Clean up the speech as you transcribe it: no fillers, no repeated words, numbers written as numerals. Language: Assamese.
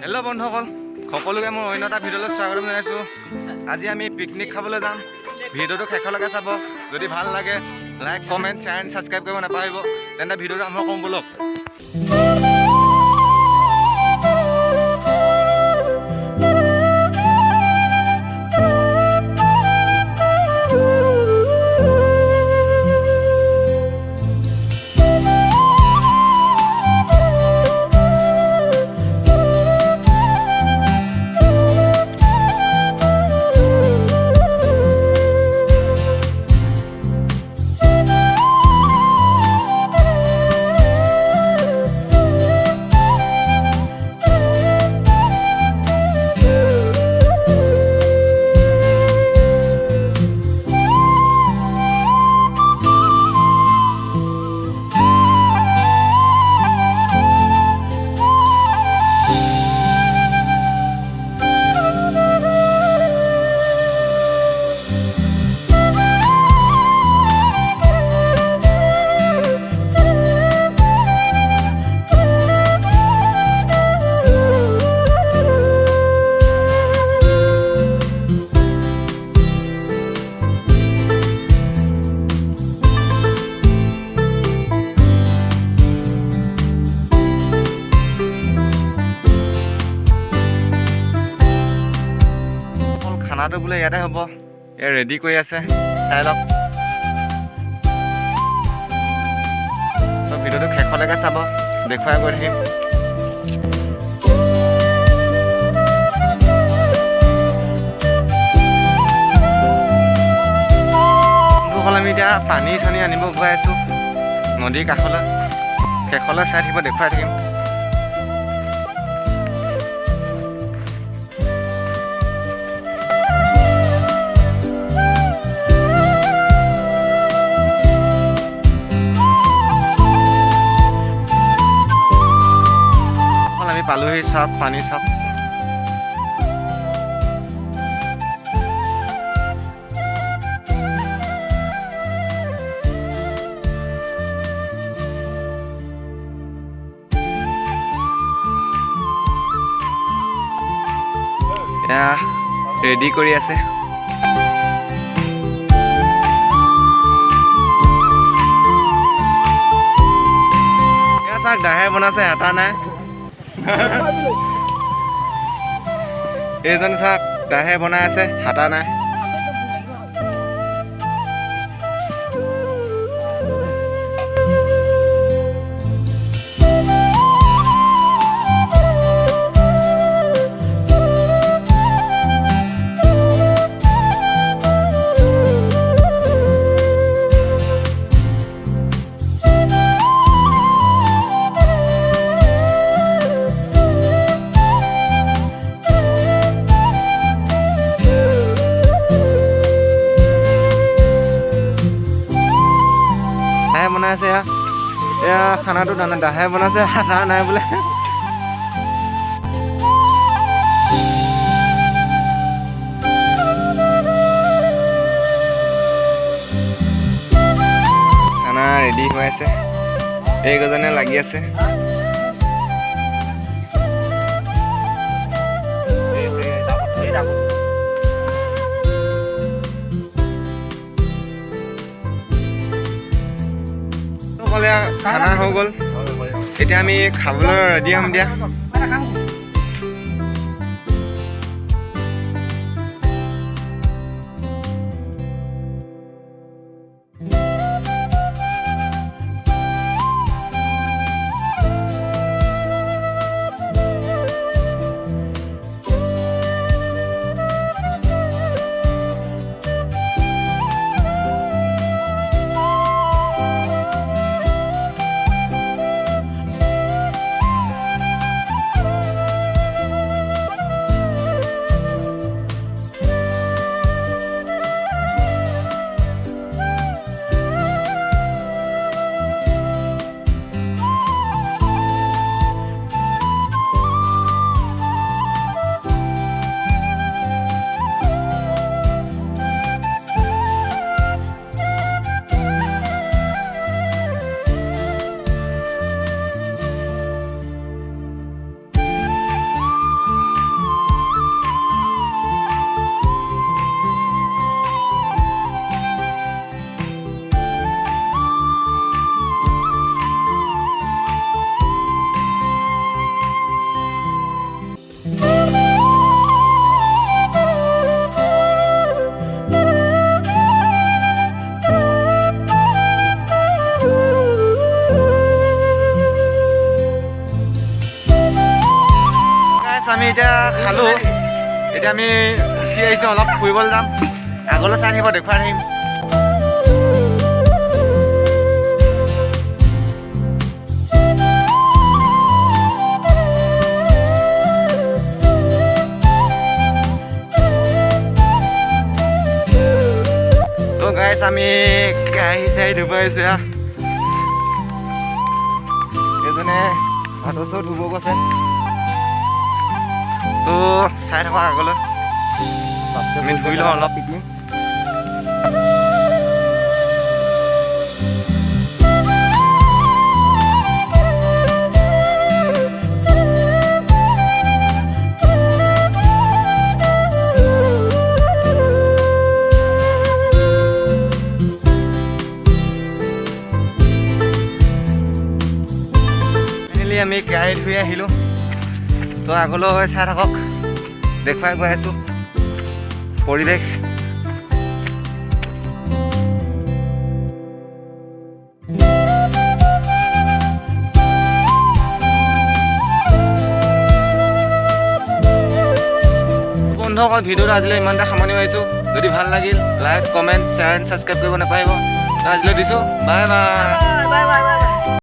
হেল্ল' বন্ধুসকল, সকলোকে মই অন্য এটা ভিডিঅ'লৈ স্বাগতম জনাইছোঁ। আজি আমি পিকনিক খাবলৈ যাম। ভিডিঅ'টো শেষলৈকে চাব। যদি ভাল লাগে like, comment, share and subscribe কৰিব নাপাহৰিব। তেন্তে ভিডিঅ'টো আৰম্ভ কৰোঁ ব'লক। খানাটো বোলে ইয়াতে হ'ব। এয়া ৰেডি কৰি আছে, চাই লওক। তো ভিডিঅ'টো শেষলৈকে চাব, দেখুৱাই গৈ থাকিম। বন্ধুসকল, আমি এতিয়া পানী চানী আনিব গৈ আছোঁ নদীৰ কাষলৈ। শেষলৈ চাই থাকিব, দেখুৱাই থাকিম। পালোহি, চাপ পানী চাপ। এয়া ৰেডি কৰি আছে। এয়া চাওক, দাহে বনাইছে, এটা নাই। এইজন চাওক, দাহে বনাই আছে, হাতা নাই। বনাইছে এয়া খানাটো দাহে বনাইছে, হাতা নাই বোলে। খানা ৰেডি হৈ আছে, এইকেইজনে লাগি আছে। খানা হৈ গ'ল, এতিয়া আমি খাবলৈ ৰেডি হ'ম দিয়া। এতিয়া খালোঁ, এতিয়া আমি উঠি আহিছোঁ, অলপ ফুৰিবলৈ যাম, আগলৈ চাই থাকিব, দেখুৱাই থাকিম। তো গাইছ আমি কাঁহী চাহী ধুব আহিছোঁ। এজনে ভাতৰ চৌ ধুব গৈছে, তো চাই থাকক আগলৈ, আমি ধুই লওঁ অলপ। আমি কেৰাহী ধুই আহিলোঁ, তো আগলৈ চাই থাকক, দেখুৱাই গৈ আছোঁ পৰিৱেশ। বন্ধুসকল ভিডিঅ'টো আজিলৈ ইমানটা সামৰণি মাৰিছোঁ। যদি ভাল লাগিল like comment share and subscribe কৰিব নাপাহৰিব। আজিলৈ দিছোঁ, বাই বাই।